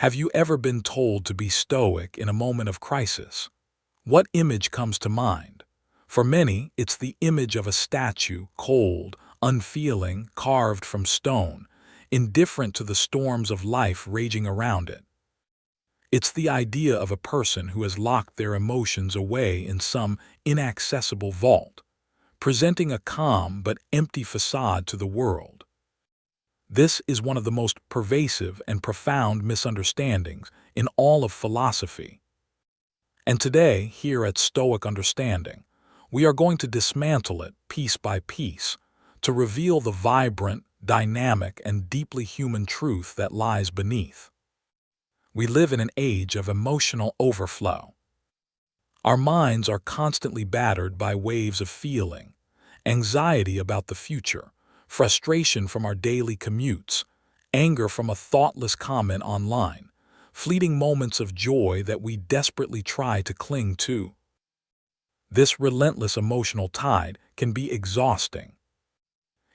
Have you ever been told to be stoic in a moment of crisis? What image comes to mind? For many, it's the image of a statue, cold, unfeeling, carved from stone, indifferent to the storms of life raging around it. It's the idea of a person who has locked their emotions away in some inaccessible vault, presenting a calm but empty facade to the world. This is one of the most pervasive and profound misunderstandings in all of philosophy. And today, here at Stoic Understanding, we are going to dismantle it piece by piece to reveal the vibrant, dynamic, and deeply human truth that lies beneath. We live in an age of emotional overflow. Our minds are constantly battered by waves of feeling, anxiety about the future, frustration from our daily commutes, anger from a thoughtless comment online, fleeting moments of joy that we desperately try to cling to. This relentless emotional tide can be exhausting.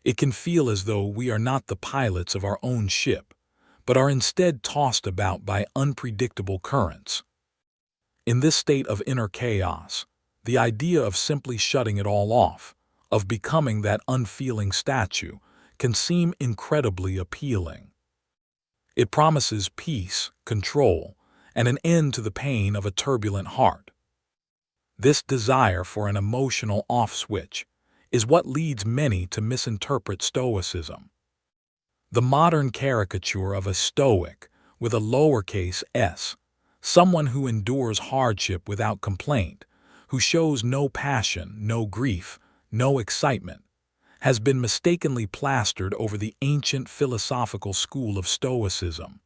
It can feel as though we are not the pilots of our own ship, but are instead tossed about by unpredictable currents. In this state of inner chaos, the idea of simply shutting it all off, of becoming that unfeeling statue, can seem incredibly appealing. It promises peace, control, and an end to the pain of a turbulent heart. This desire for an emotional off-switch is what leads many to misinterpret Stoicism. The modern caricature of a Stoic with a lowercase s, someone who endures hardship without complaint, who shows no passion, no grief, no excitement, has been mistakenly plastered over the ancient philosophical school of Stoicism.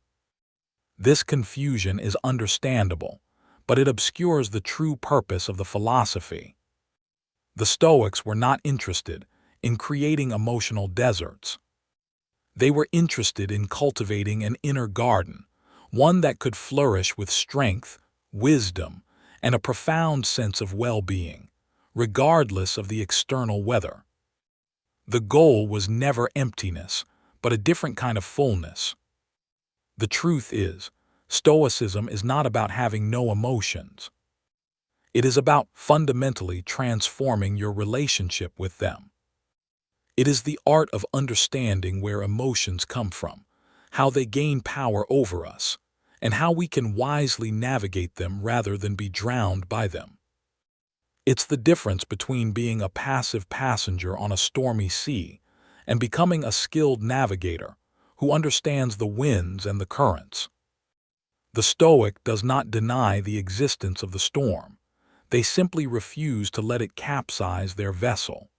This confusion is understandable, but it obscures the true purpose of the philosophy. The Stoics were not interested in creating emotional deserts. They were interested in cultivating an inner garden, one that could flourish with strength, wisdom, and a profound sense of well-being, regardless of the external weather. The goal was never emptiness, but a different kind of fullness. The truth is, Stoicism is not about having no emotions. It is about fundamentally transforming your relationship with them. It is the art of understanding where emotions come from, how they gain power over us, and how we can wisely navigate them rather than be drowned by them. It's the difference between being a passive passenger on a stormy sea and becoming a skilled navigator who understands the winds and the currents. The Stoic does not deny the existence of the storm. They simply refuse to let it capsize their vessel.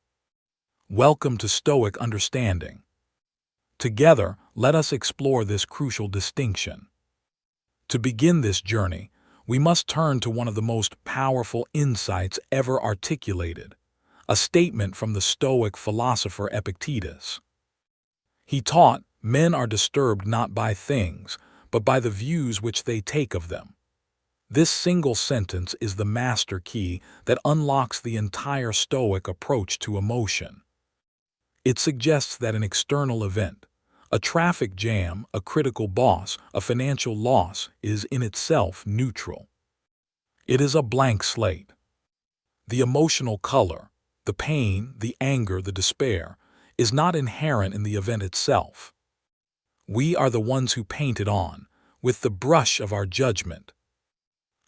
Welcome to Stoic Understanding. Together, let us explore this crucial distinction. To begin this journey, we must turn to one of the most powerful insights ever articulated, a statement from the Stoic philosopher Epictetus. He taught, men are disturbed not by things, but by the views which they take of them. This single sentence is the master key that unlocks the entire Stoic approach to emotion. It suggests that an external event, a traffic jam, a critical boss, a financial loss, is in itself neutral. It is a blank slate. The emotional color, the pain, the anger, the despair, is not inherent in the event itself. We are the ones who paint it on, with the brush of our judgment.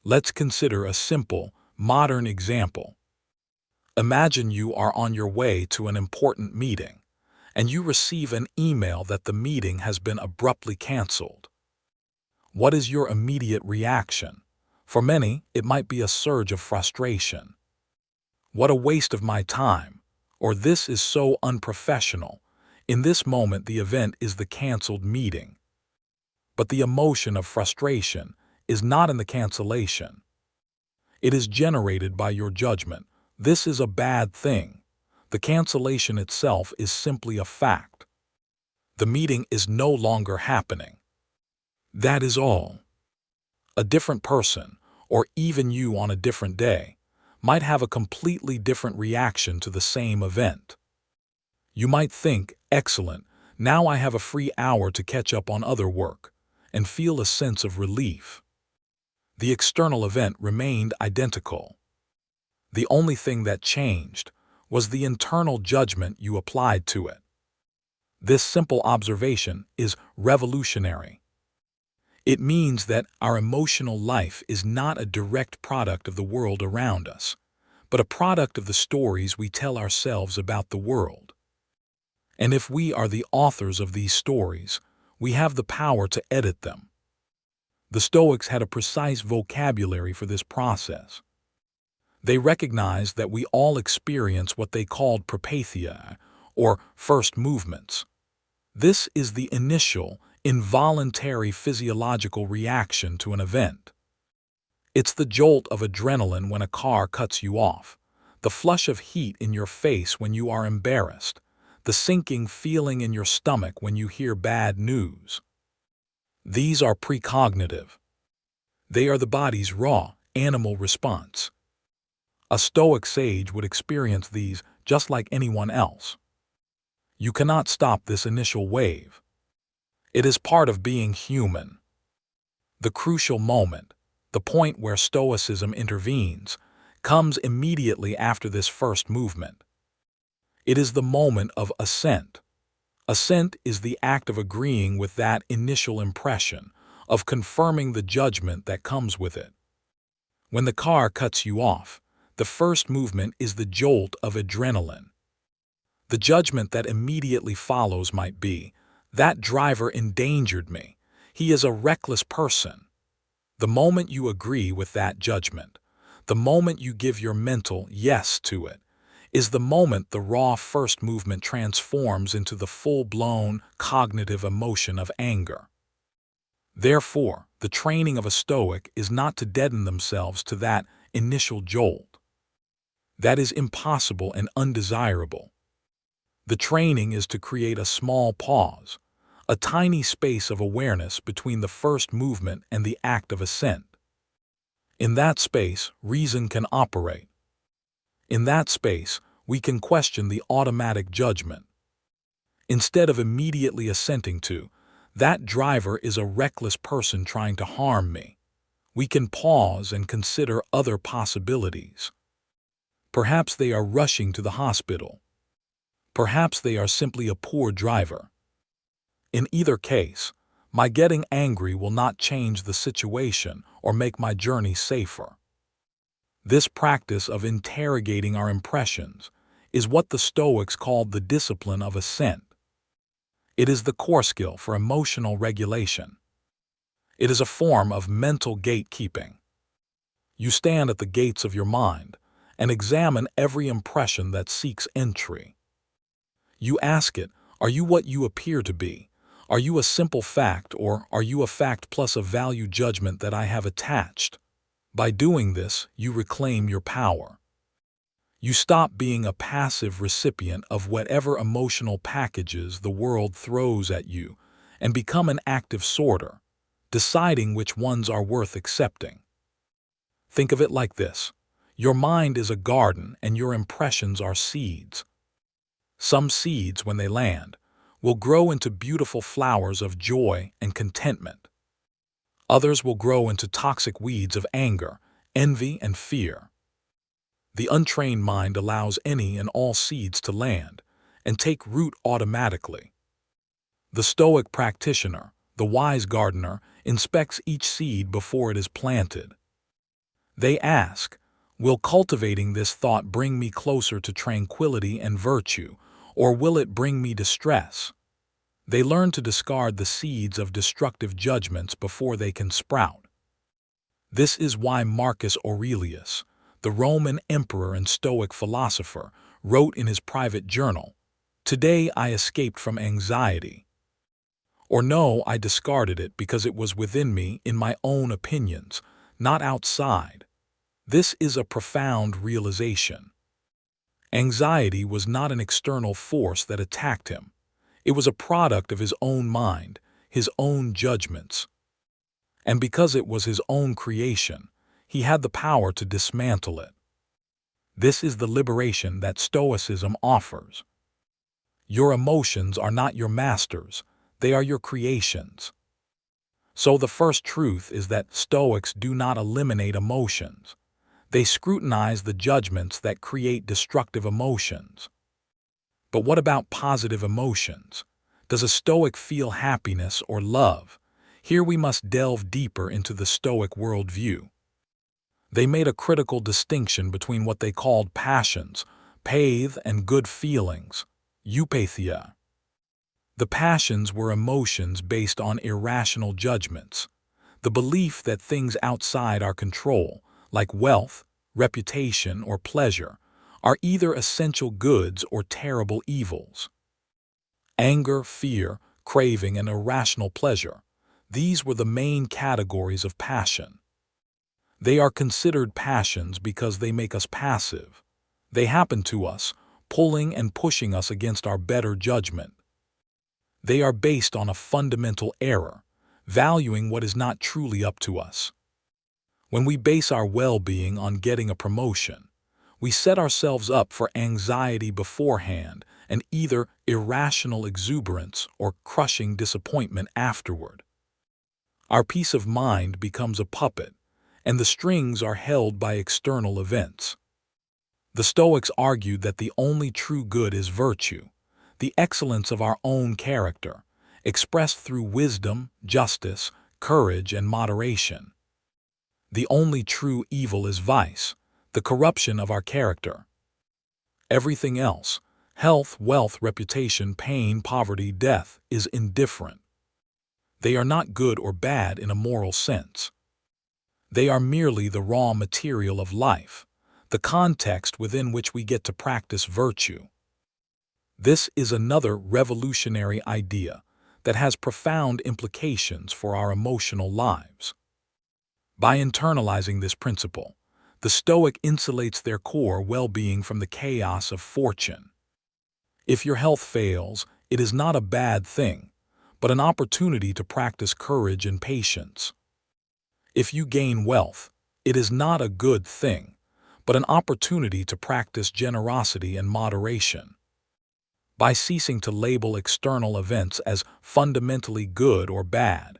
Let's consider a simple, modern example. Imagine you are on your way to an important meeting, and you receive an email that the meeting has been abruptly canceled. What is your immediate reaction? For many, it might be a surge of frustration. What a waste of my time, or this is so unprofessional. In this moment, the event is the canceled meeting. But the emotion of frustration is not in the cancellation. It is generated by your judgment. This is a bad thing. The cancellation itself is simply a fact. The meeting is no longer happening. That is all. A different person, or even you on a different day, might have a completely different reaction to the same event. You might think, excellent, now I have a free hour to catch up on other work, and feel a sense of relief. The external event remained identical. The only thing that changed was the internal judgment you applied to it. This simple observation is revolutionary. It means that our emotional life is not a direct product of the world around us, but a product of the stories we tell ourselves about the world. And if we are the authors of these stories, we have the power to edit them. The Stoics had a precise vocabulary for this process. They recognized that we all experience what they called propathia, or first movements. This is the initial, involuntary physiological reaction to an event. It's the jolt of adrenaline when a car cuts you off, the flush of heat in your face when you are embarrassed, the sinking feeling in your stomach when you hear bad news. These are precognitive. They are the body's raw, animal response. A Stoic sage would experience these just like anyone else. You cannot stop this initial wave. It is part of being human. The crucial moment, the point where Stoicism intervenes, comes immediately after this first movement. It is the moment of assent. Assent is the act of agreeing with that initial impression, of confirming the judgment that comes with it. When the car cuts you off, the first movement is the jolt of adrenaline. The judgment that immediately follows might be, "That driver endangered me. He is a reckless person." The moment you agree with that judgment, the moment you give your mental yes to it, is the moment the raw first movement transforms into the full-blown cognitive emotion of anger. Therefore, the training of a Stoic is not to deaden themselves to that initial jolt. That is impossible and undesirable. The training is to create a small pause, a tiny space of awareness between the first movement and the act of assent. In that space, reason can operate. In that space, we can question the automatic judgment. Instead of immediately assenting to, "That driver is a reckless person trying to harm me," we can pause and consider other possibilities. Perhaps they are rushing to the hospital. Perhaps they are simply a poor driver. In either case, my getting angry will not change the situation or make my journey safer. This practice of interrogating our impressions is what the Stoics called the discipline of assent. It is the core skill for emotional regulation. It is a form of mental gatekeeping. You stand at the gates of your mind and examine every impression that seeks entry. You ask it, "Are you what you appear to be? Are you a simple fact, or are you a fact plus a value judgment that I have attached?" By doing this, you reclaim your power. You stop being a passive recipient of whatever emotional packages the world throws at you and become an active sorter, deciding which ones are worth accepting. Think of it like this. Your mind is a garden and your impressions are seeds. Some seeds, when they land, will grow into beautiful flowers of joy and contentment. Others will grow into toxic weeds of anger, envy, and fear. The untrained mind allows any and all seeds to land and take root automatically. The Stoic practitioner, the wise gardener, inspects each seed before it is planted. They ask, "Will cultivating this thought bring me closer to tranquility and virtue, or will it bring me distress?" They learn to discard the seeds of destructive judgments before they can sprout. This is why Marcus Aurelius, the Roman emperor and Stoic philosopher, wrote in his private journal, "Today I escaped from anxiety." Or no, I discarded it because it was within me in my own opinions, not outside. This is a profound realization. Anxiety was not an external force that attacked him. It was a product of his own mind, his own judgments. And because it was his own creation, he had the power to dismantle it. This is the liberation that Stoicism offers. Your emotions are not your masters, they are your creations. So the first truth is that Stoics do not eliminate emotions. They scrutinize the judgments that create destructive emotions. But what about positive emotions? Does a Stoic feel happiness or love? Here we must delve deeper into the Stoic worldview. They made a critical distinction between what they called passions, path, and good feelings, eupathia. The passions were emotions based on irrational judgments, the belief that things outside our control, like wealth, reputation, or pleasure, are either essential goods or terrible evils. Anger, fear, craving, and irrational pleasure, these were the main categories of passion. They are considered passions because they make us passive. They happen to us, pulling and pushing us against our better judgment. They are based on a fundamental error, valuing what is not truly up to us. When we base our well-being on getting a promotion, we set ourselves up for anxiety beforehand and either irrational exuberance or crushing disappointment afterward. Our peace of mind becomes a puppet, and the strings are held by external events. The Stoics argued that the only true good is virtue, the excellence of our own character, expressed through wisdom, justice, courage, and moderation. The only true evil is vice, the corruption of our character. Everything else, health, wealth, reputation, pain, poverty, death, is indifferent. They are not good or bad in a moral sense. They are merely the raw material of life, the context within which we get to practice virtue. This is another revolutionary idea that has profound implications for our emotional lives. By internalizing this principle, the Stoic insulates their core well-being from the chaos of fortune. If your health fails, it is not a bad thing, but an opportunity to practice courage and patience. If you gain wealth, it is not a good thing, but an opportunity to practice generosity and moderation. By ceasing to label external events as fundamentally good or bad,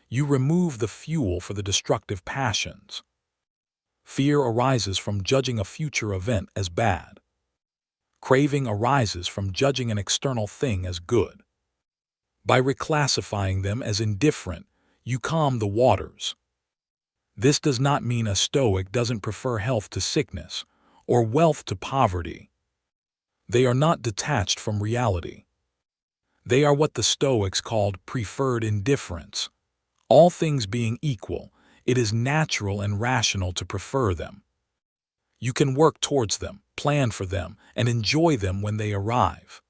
you remove the fuel for the destructive passions. Fear arises from judging a future event as bad. Craving arises from judging an external thing as good. By reclassifying them as indifferent, you calm the waters. This does not mean a Stoic doesn't prefer health to sickness or wealth to poverty. They are not detached from reality. They are what the Stoics called preferred indifference. All things being equal, it is natural and rational to prefer them. You can work towards them, plan for them, and enjoy them when they arrive.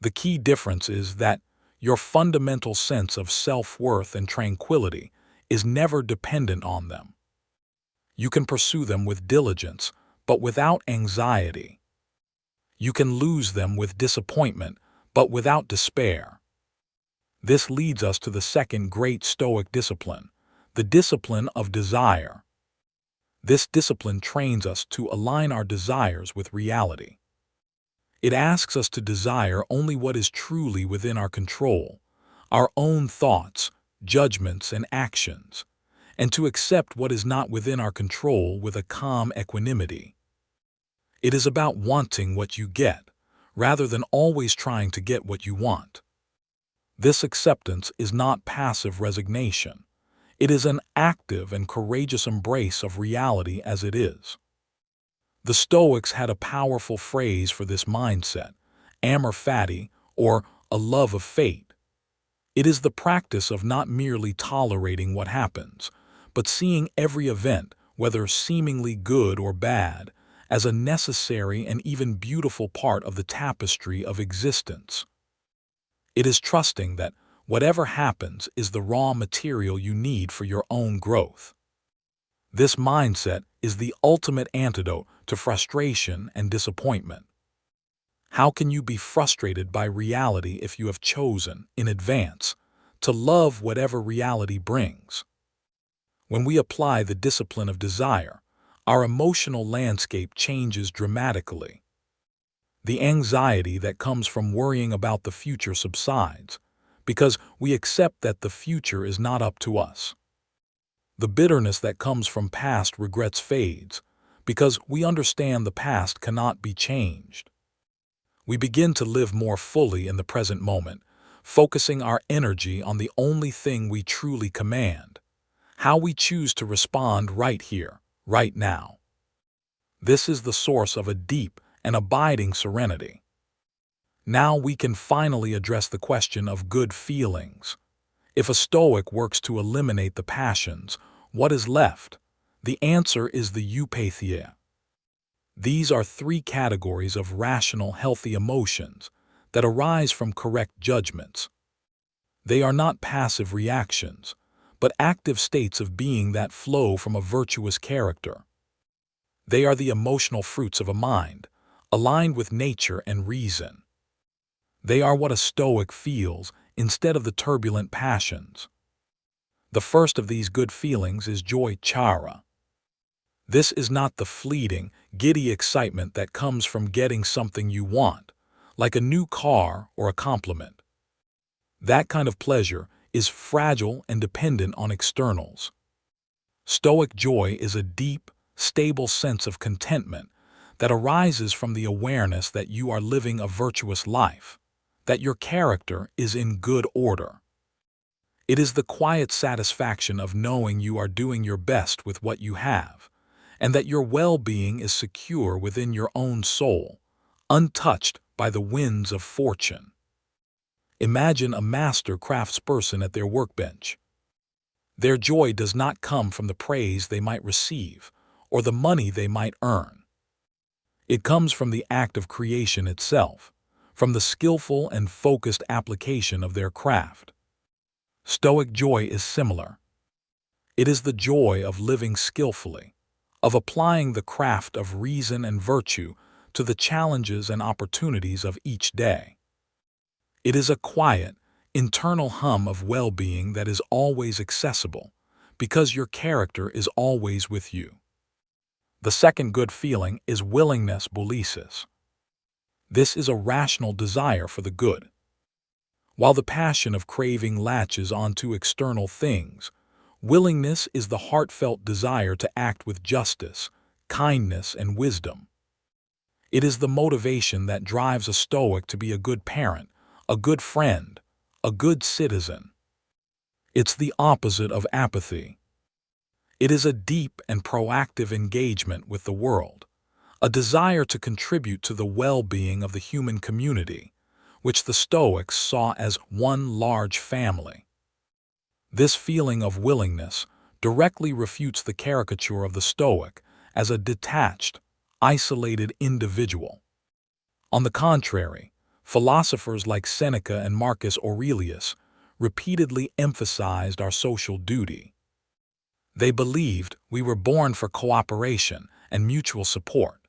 The key difference is that your fundamental sense of self-worth and tranquility is never dependent on them. You can pursue them with diligence, but without anxiety. You can lose them with disappointment, but without despair. This leads us to the second great Stoic discipline, the discipline of desire. This discipline trains us to align our desires with reality. It asks us to desire only what is truly within our control, our own thoughts, judgments, and actions, and to accept what is not within our control with a calm equanimity. It is about wanting what you get, rather than always trying to get what you want. This acceptance is not passive resignation. It is an active and courageous embrace of reality as it is. The Stoics had a powerful phrase for this mindset, amor fati, or a love of fate. It is the practice of not merely tolerating what happens, but seeing every event, whether seemingly good or bad, as a necessary and even beautiful part of the tapestry of existence. It is trusting that whatever happens is the raw material you need for your own growth. This mindset is the ultimate antidote to frustration and disappointment. How can you be frustrated by reality if you have chosen, in advance, to love whatever reality brings? When we apply the discipline of desire, our emotional landscape changes dramatically. The anxiety that comes from worrying about the future subsides, because we accept that the future is not up to us. The bitterness that comes from past regrets fades, because we understand the past cannot be changed. We begin to live more fully in the present moment, focusing our energy on the only thing we truly command, how we choose to respond right here, right now. This is the source of a deep and abiding serenity. Now we can finally address the question of good feelings. If a Stoic works to eliminate the passions, what is left? The answer is the eupathia. These are three categories of rational, healthy emotions that arise from correct judgments. They are not passive reactions, but active states of being that flow from a virtuous character. They are the emotional fruits of a mind, aligned with nature and reason. They are what a Stoic feels instead of the turbulent passions. The first of these good feelings is joy chara. This is not the fleeting, giddy excitement that comes from getting something you want, like a new car or a compliment. That kind of pleasure is fragile and dependent on externals. Stoic joy is a deep, stable sense of contentment that arises from the awareness that you are living a virtuous life, that your character is in good order. It is the quiet satisfaction of knowing you are doing your best with what you have, and that your well-being is secure within your own soul, untouched by the winds of fortune. Imagine a master craftsperson at their workbench. Their joy does not come from the praise they might receive or the money they might earn. It comes from the act of creation itself, from the skillful and focused application of their craft. Stoic joy is similar. It is the joy of living skillfully, of applying the craft of reason and virtue to the challenges and opportunities of each day. It is a quiet, internal hum of well-being that is always accessible, because your character is always with you. The second good feeling is willingness boulesis. This is a rational desire for the good. While the passion of craving latches onto external things, willingness is the heartfelt desire to act with justice, kindness, and wisdom. It is the motivation that drives a Stoic to be a good parent, a good friend, a good citizen. It's the opposite of apathy. It is a deep and proactive engagement with the world, a desire to contribute to the well-being of the human community, which the Stoics saw as one large family. This feeling of willingness directly refutes the caricature of the Stoic as a detached, isolated individual. On the contrary, philosophers like Seneca and Marcus Aurelius repeatedly emphasized our social duty. They believed we were born for cooperation and mutual support.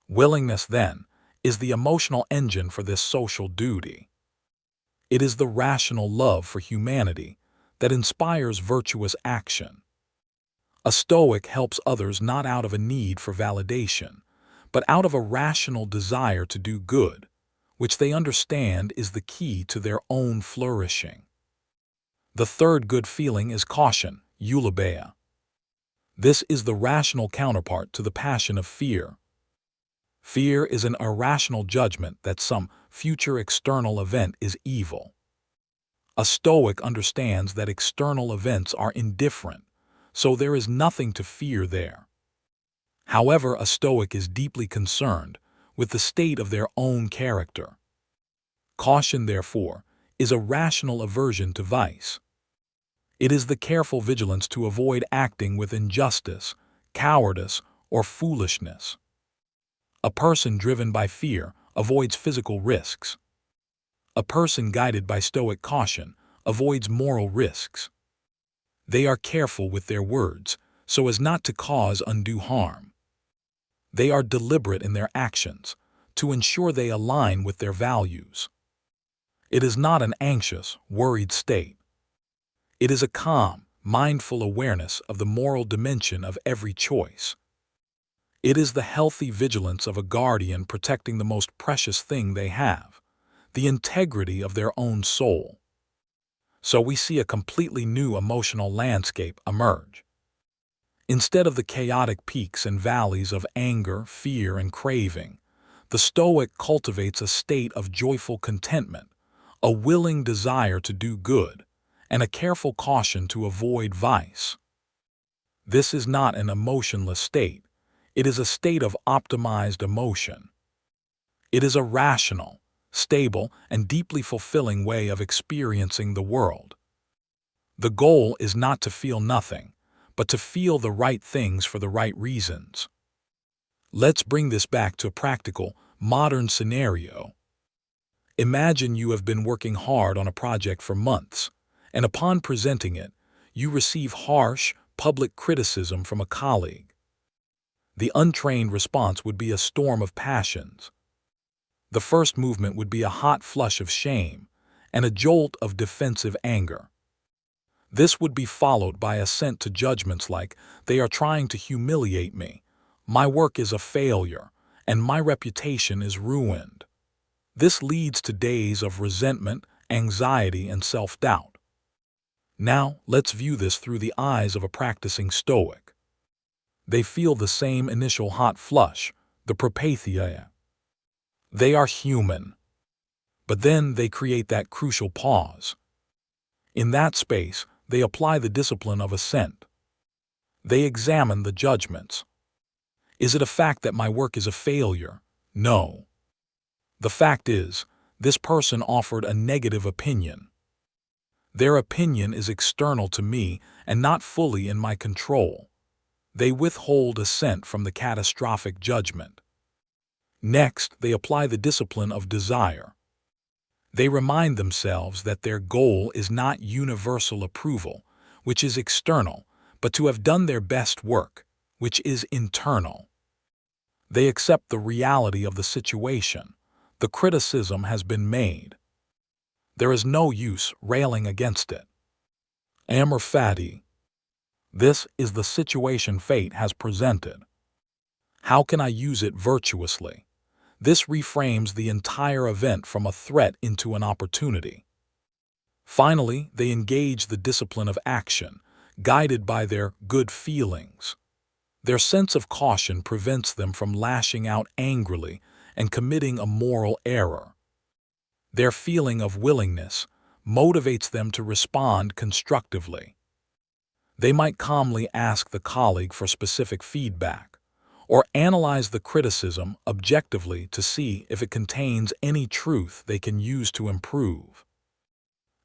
Willingness, then, is the emotional engine for this social duty. It is the rational love for humanity that inspires virtuous action. A Stoic helps others not out of a need for validation, but out of a rational desire to do good, which they understand is the key to their own flourishing. The third good feeling is caution, eulabeia. This is the rational counterpart to the passion of fear. Fear is an irrational judgment that some future external event is evil. A Stoic understands that external events are indifferent, so there is nothing to fear there. However, a Stoic is deeply concerned with the state of their own character. Caution, therefore, is a rational aversion to vice. It is the careful vigilance to avoid acting with injustice, cowardice, or foolishness. A person driven by fear avoids physical risks. A person guided by Stoic caution avoids moral risks. They are careful with their words so as not to cause undue harm. They are deliberate in their actions to ensure they align with their values. It is not an anxious, worried state. It is a calm, mindful awareness of the moral dimension of every choice. It is the healthy vigilance of a guardian protecting the most precious thing they have, the integrity of their own soul. So we see a completely new emotional landscape emerge. Instead of the chaotic peaks and valleys of anger, fear, and craving, the Stoic cultivates a state of joyful contentment, a willing desire to do good, and a careful caution to avoid vice. This is not an emotionless state. It is a state of optimized emotion. It is a rational, stable, and deeply fulfilling way of experiencing the world. The goal is not to feel nothing, but to feel the right things for the right reasons. Let's bring this back to a practical, modern scenario. Imagine you have been working hard on a project for months, and upon presenting it, you receive harsh, public criticism from a colleague. The untrained response would be a storm of passions. The first movement would be a hot flush of shame and a jolt of defensive anger. This would be followed by assent to judgments like, "They are trying to humiliate me, my work is a failure, and my reputation is ruined." This leads to days of resentment, anxiety, and self-doubt. Now, let's view this through the eyes of a practicing Stoic. They feel the same initial hot flush, the propatheia. They are human. But then they create that crucial pause. In that space, they apply the discipline of assent. They examine the judgments. Is it a fact that my work is a failure? No. The fact is, this person offered a negative opinion. Their opinion is external to me and not fully in my control. They withhold assent from the catastrophic judgment. Next, they apply the discipline of desire. They remind themselves that their goal is not universal approval, which is external, but to have done their best work, which is internal. They accept the reality of the situation. The criticism has been made. There is no use railing against it. Amor fati. This is the situation fate has presented. How can I use it virtuously? This reframes the entire event from a threat into an opportunity. Finally, they engage the discipline of action, guided by their good feelings. Their sense of caution prevents them from lashing out angrily and committing a moral error. Their feeling of willingness motivates them to respond constructively. They might calmly ask the colleague for specific feedback, or analyze the criticism objectively to see if it contains any truth they can use to improve.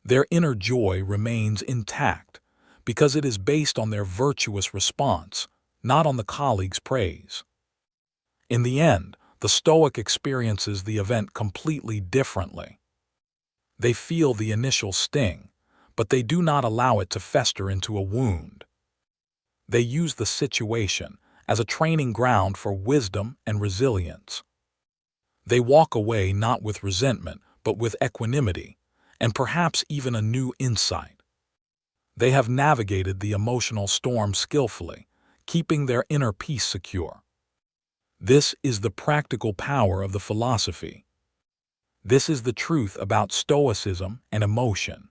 Their inner joy remains intact because it is based on their virtuous response, not on the colleague's praise. In the end, the Stoic experiences the event completely differently. They feel the initial sting, but they do not allow it to fester into a wound. They use the situation as a training ground for wisdom and resilience. They walk away not with resentment, but with equanimity, and perhaps even a new insight. They have navigated the emotional storm skillfully, keeping their inner peace secure. This is the practical power of the philosophy. This is the truth about Stoicism and emotion.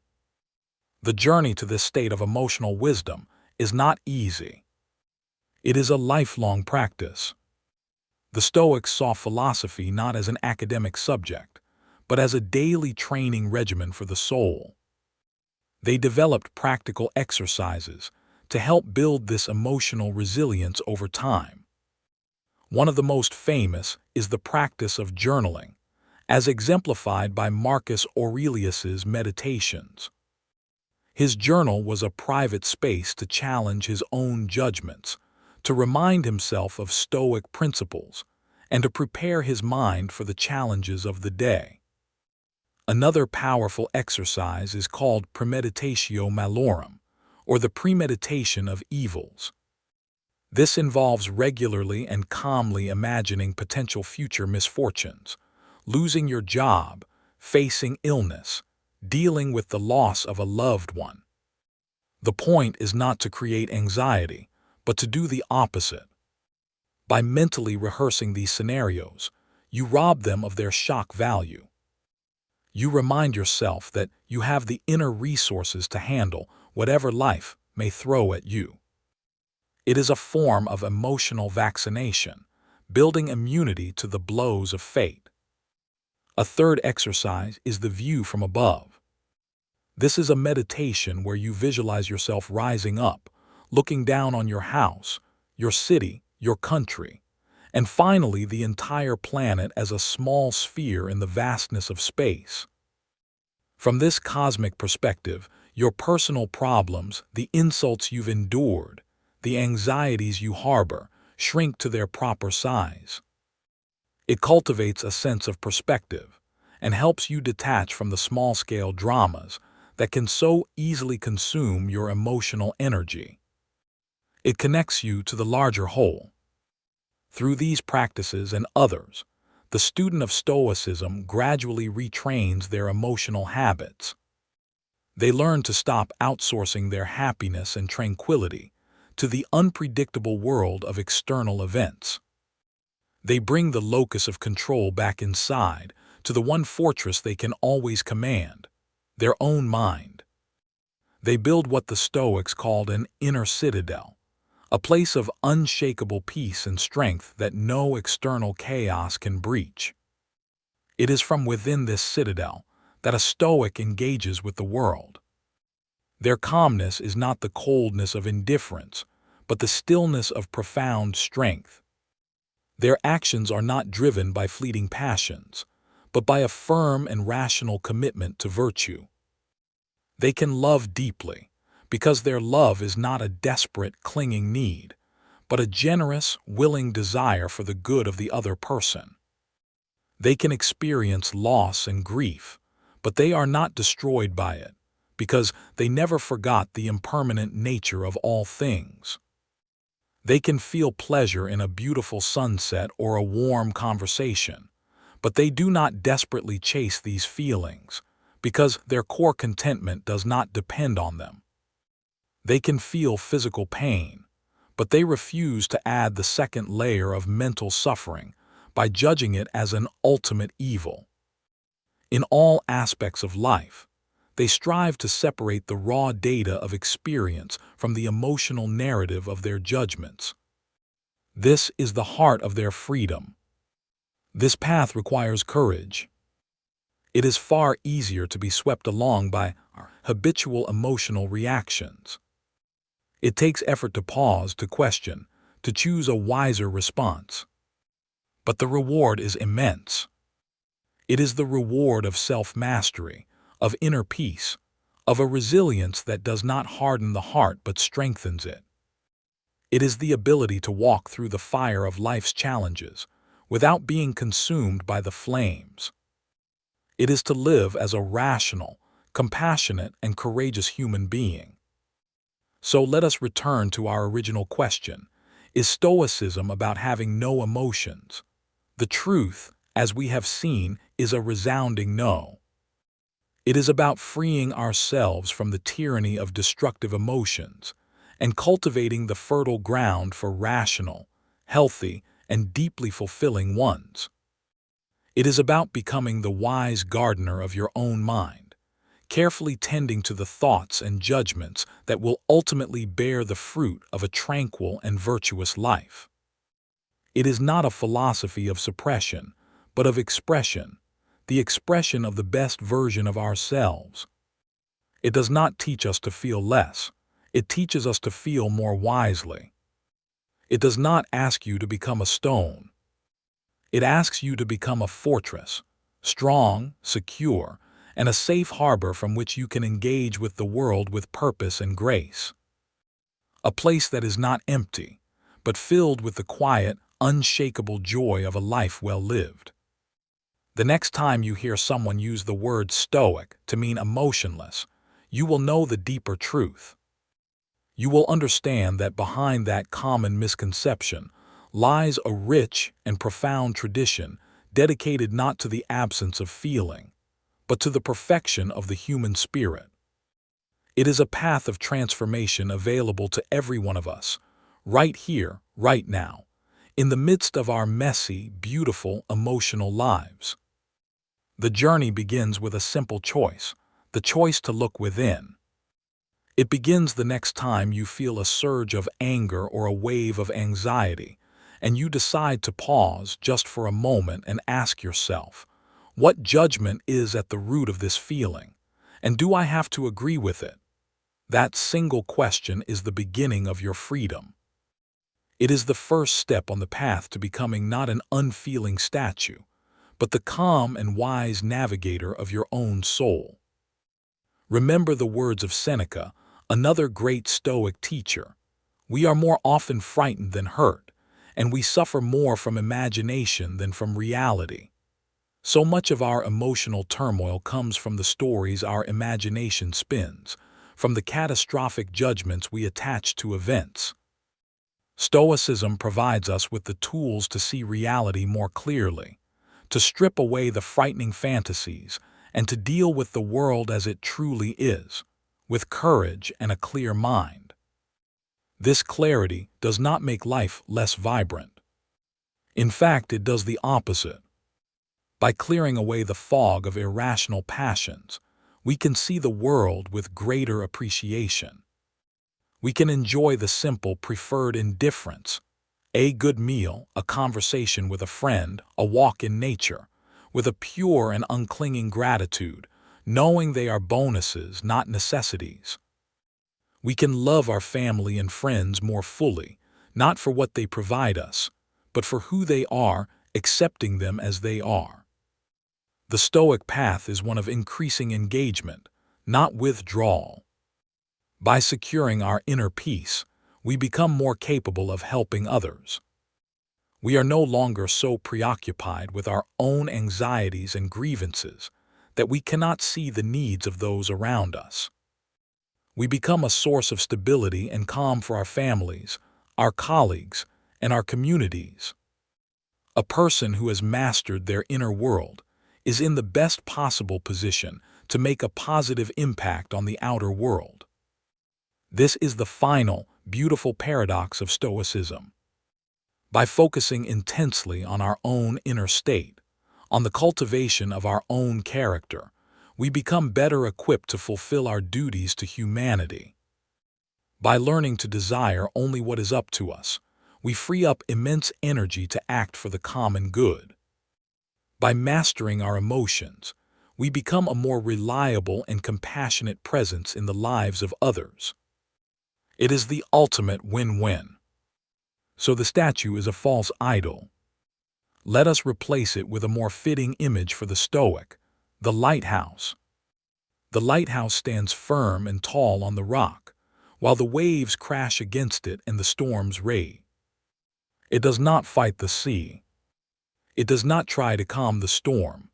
The journey to this state of emotional wisdom is not easy. It is a lifelong practice. The Stoics saw philosophy not as an academic subject, but as a daily training regimen for the soul. They developed practical exercises to help build this emotional resilience over time. One of the most famous is the practice of journaling, as exemplified by Marcus Aurelius's Meditations. His journal was a private space to challenge his own judgments, to remind himself of Stoic principles, and to prepare his mind for the challenges of the day. Another powerful exercise is called premeditatio malorum, or the premeditation of evils. This involves regularly and calmly imagining potential future misfortunes, losing your job, facing illness, dealing with the loss of a loved one. The point is not to create anxiety, but to do the opposite. By mentally rehearsing these scenarios, you rob them of their shock value. You remind yourself that you have the inner resources to handle whatever life may throw at you. It is a form of emotional vaccination, building immunity to the blows of fate. A third exercise is the view from above. This is a meditation where you visualize yourself rising up, looking down on your house, your city, your country, and finally the entire planet as a small sphere in the vastness of space. From this cosmic perspective, your personal problems, the insults you've endured, the anxieties you harbor, shrink to their proper size. It cultivates a sense of perspective and helps you detach from the small-scale dramas that can so easily consume your emotional energy. It connects you to the larger whole. Through these practices and others, the student of Stoicism gradually retrains their emotional habits. They learn to stop outsourcing their happiness and tranquility to the unpredictable world of external events. They bring the locus of control back inside to the one fortress they can always command, their own mind. They build what the Stoics called an inner citadel, a place of unshakable peace and strength that no external chaos can breach. It is from within this citadel that a Stoic engages with the world. Their calmness is not the coldness of indifference, but the stillness of profound strength. Their actions are not driven by fleeting passions, but by a firm and rational commitment to virtue. They can love deeply, because their love is not a desperate, clinging need, but a generous, willing desire for the good of the other person. They can experience loss and grief, but they are not destroyed by it, because they never forgot the impermanent nature of all things. They can feel pleasure in a beautiful sunset or a warm conversation, but they do not desperately chase these feelings, because their core contentment does not depend on them. They can feel physical pain, but they refuse to add the second layer of mental suffering by judging it as an ultimate evil. In all aspects of life, they strive to separate the raw data of experience from the emotional narrative of their judgments. This is the heart of their freedom. This path requires courage. It is far easier to be swept along by our habitual emotional reactions. It takes effort to pause, to question, to choose a wiser response. But the reward is immense. It is the reward of self-mastery, of inner peace, of a resilience that does not harden the heart but strengthens it. It is the ability to walk through the fire of life's challenges without being consumed by the flames. It is to live as a rational, compassionate, and courageous human being. So let us return to our original question. Is Stoicism about having no emotions? The truth, as we have seen, is a resounding no. It is about freeing ourselves from the tyranny of destructive emotions and cultivating the fertile ground for rational, healthy, and deeply fulfilling ones. It is about becoming the wise gardener of your own mind, carefully tending to the thoughts and judgments that will ultimately bear the fruit of a tranquil and virtuous life. It is not a philosophy of suppression, but of expression, the expression of the best version of ourselves. It does not teach us to feel less. It teaches us to feel more wisely. It does not ask you to become a stone. It asks you to become a fortress, strong, secure, and a safe harbor from which you can engage with the world with purpose and grace. A place that is not empty, but filled with the quiet, unshakable joy of a life well lived. The next time you hear someone use the word stoic to mean emotionless, you will know the deeper truth. You will understand that behind that common misconception lies a rich and profound tradition dedicated not to the absence of feeling, but to the perfection of the human spirit. It is a path of transformation available to every one of us, right here, right now, in the midst of our messy, beautiful, emotional lives. The journey begins with a simple choice, the choice to look within. It begins the next time you feel a surge of anger or a wave of anxiety, and you decide to pause just for a moment and ask yourself, what judgment is at the root of this feeling, and do I have to agree with it? That single question is the beginning of your freedom. It is the first step on the path to becoming not an unfeeling statue, but the calm and wise navigator of your own soul. Remember the words of Seneca, another great Stoic teacher. We are more often frightened than hurt, and we suffer more from imagination than from reality. So much of our emotional turmoil comes from the stories our imagination spins, from the catastrophic judgments we attach to events. Stoicism provides us with the tools to see reality more clearly, to strip away the frightening fantasies, and to deal with the world as it truly is, with courage and a clear mind. This clarity does not make life less vibrant. In fact, it does the opposite. By clearing away the fog of irrational passions, we can see the world with greater appreciation. We can enjoy the simple preferred indifference, a good meal, a conversation with a friend, a walk in nature, with a pure and unclinging gratitude, knowing they are bonuses, not necessities. We can love our family and friends more fully, not for what they provide us, but for who they are, accepting them as they are. The Stoic path is one of increasing engagement, not withdrawal. By securing our inner peace, we become more capable of helping others. We are no longer so preoccupied with our own anxieties and grievances that we cannot see the needs of those around us. We become a source of stability and calm for our families, our colleagues, and our communities. A person who has mastered their inner world is in the best possible position to make a positive impact on the outer world. This is the final, beautiful paradox of Stoicism. By focusing intensely on our own inner state, on the cultivation of our own character, we become better equipped to fulfill our duties to humanity. By learning to desire only what is up to us, we free up immense energy to act for the common good. By mastering our emotions, we become a more reliable and compassionate presence in the lives of others. It is the ultimate win-win. So the statue is a false idol. Let us replace it with a more fitting image for the Stoic, the lighthouse. The lighthouse stands firm and tall on the rock, while the waves crash against it and the storms rage. It does not fight the sea. It does not try to calm the storm.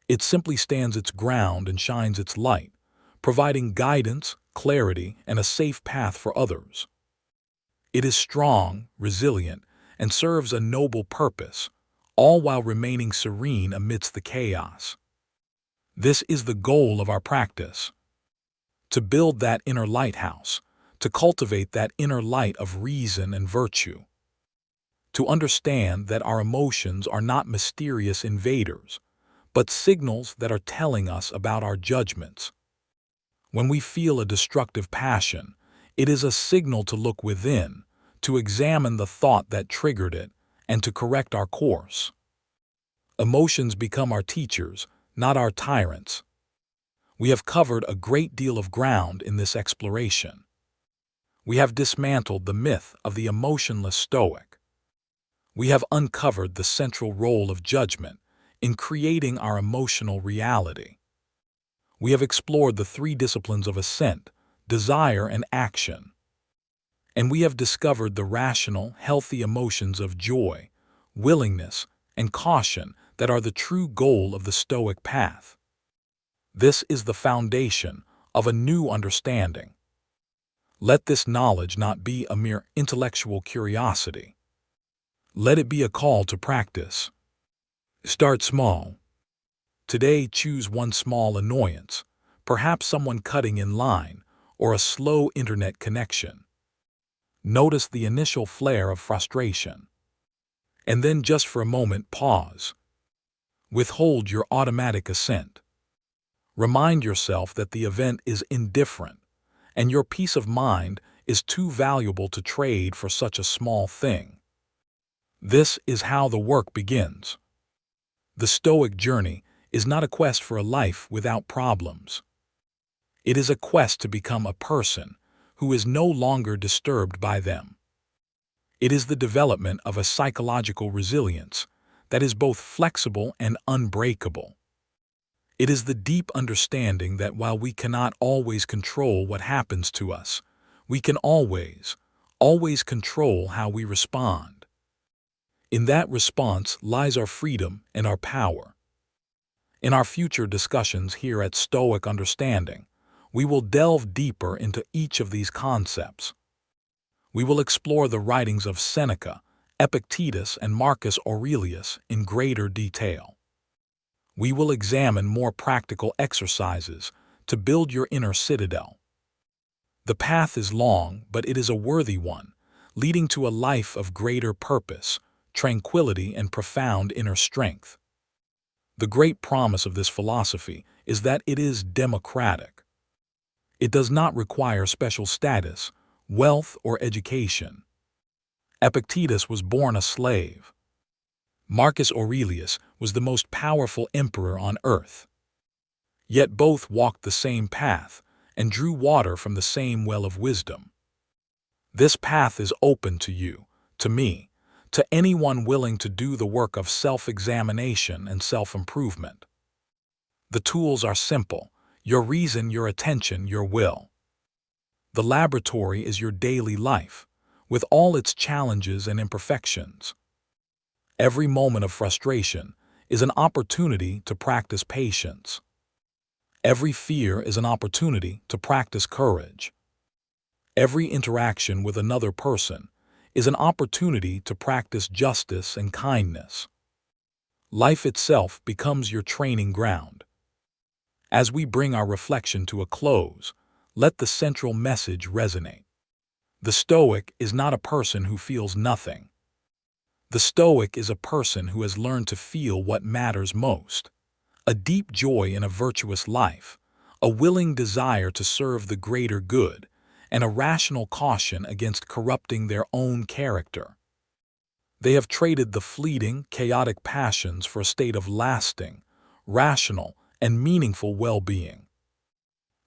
It simply stands its ground and shines its light, providing guidance, clarity, and a safe path for others. It is strong, resilient, and serves a noble purpose, all while remaining serene amidst the chaos. This is the goal of our practice: to build that inner lighthouse, to cultivate that inner light of reason and virtue, to understand that our emotions are not mysterious invaders, but signals that are telling us about our judgments. When we feel a destructive passion, it is a signal to look within, to examine the thought that triggered it, and to correct our course. Emotions become our teachers, not our tyrants. We have covered a great deal of ground in this exploration. We have dismantled the myth of the emotionless Stoic. We have uncovered the central role of judgment in creating our emotional reality. We have explored the three disciplines of assent, desire, and action. And we have discovered the rational, healthy emotions of joy, willingness, and caution that are the true goal of the Stoic path. This is the foundation of a new understanding. Let this knowledge not be a mere intellectual curiosity. Let it be a call to practice. Start small. Today, choose one small annoyance, perhaps someone cutting in line, or a slow internet connection. Notice the initial flare of frustration. And then just for a moment, pause. Withhold your automatic assent. Remind yourself that the event is indifferent, and your peace of mind is too valuable to trade for such a small thing. This is how the work begins. The Stoic journey is not a quest for a life without problems. It is a quest to become a person who is no longer disturbed by them. It is the development of a psychological resilience that is both flexible and unbreakable. It is the deep understanding that while we cannot always control what happens to us, we can always control how we respond. In that response lies our freedom and our power. In our future discussions here at Stoic Understanding, we will delve deeper into each of these concepts. We will explore the writings of Seneca, Epictetus, and Marcus Aurelius in greater detail. We will examine more practical exercises to build your inner citadel. The path is long, but it is a worthy one, leading to a life of greater purpose, tranquility, and profound inner strength. The great promise of this philosophy is that it is democratic. It does not require special status, wealth, or education. Epictetus was born a slave. Marcus Aurelius was the most powerful emperor on earth. Yet both walked the same path and drew water from the same well of wisdom. This path is open to you, to me, to anyone willing to do the work of self-examination and self-improvement. The tools are simple: your reason, your attention, your will. The laboratory is your daily life, with all its challenges and imperfections. Every moment of frustration is an opportunity to practice patience. Every fear is an opportunity to practice courage. Every interaction with another person is an opportunity to practice justice and kindness. Life itself becomes your training ground. As we bring our reflection to a close, let the central message resonate. The Stoic is not a person who feels nothing. The Stoic is a person who has learned to feel what matters most: a deep joy in a virtuous life, a willing desire to serve the greater good, and a rational caution against corrupting their own character. They have traded the fleeting, chaotic passions for a state of lasting, rational, and meaningful well-being.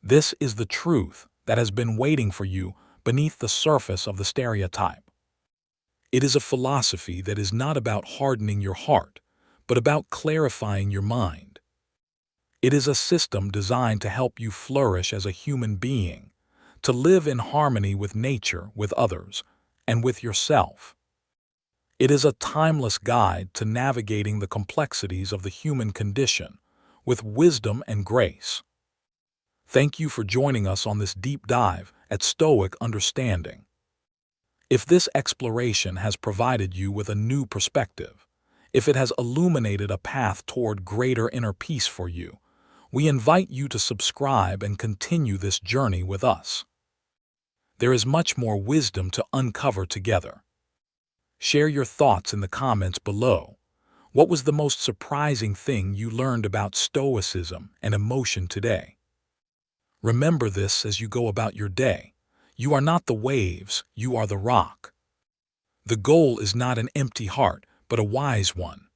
This is the truth that has been waiting for you beneath the surface of the stereotype. It is a philosophy that is not about hardening your heart, but about clarifying your mind. It is a system designed to help you flourish as a human being, to live in harmony with nature, with others, and with yourself. It is a timeless guide to navigating the complexities of the human condition with wisdom and grace. Thank you for joining us on this deep dive at Stoic Understanding. If this exploration has provided you with a new perspective, if it has illuminated a path toward greater inner peace for you, we invite you to subscribe and continue this journey with us. There is much more wisdom to uncover together. Share your thoughts in the comments below. What was the most surprising thing you learned about Stoicism and emotion today? Remember this as you go about your day. You are not the waves, you are the rock. The goal is not an empty heart, but a wise one.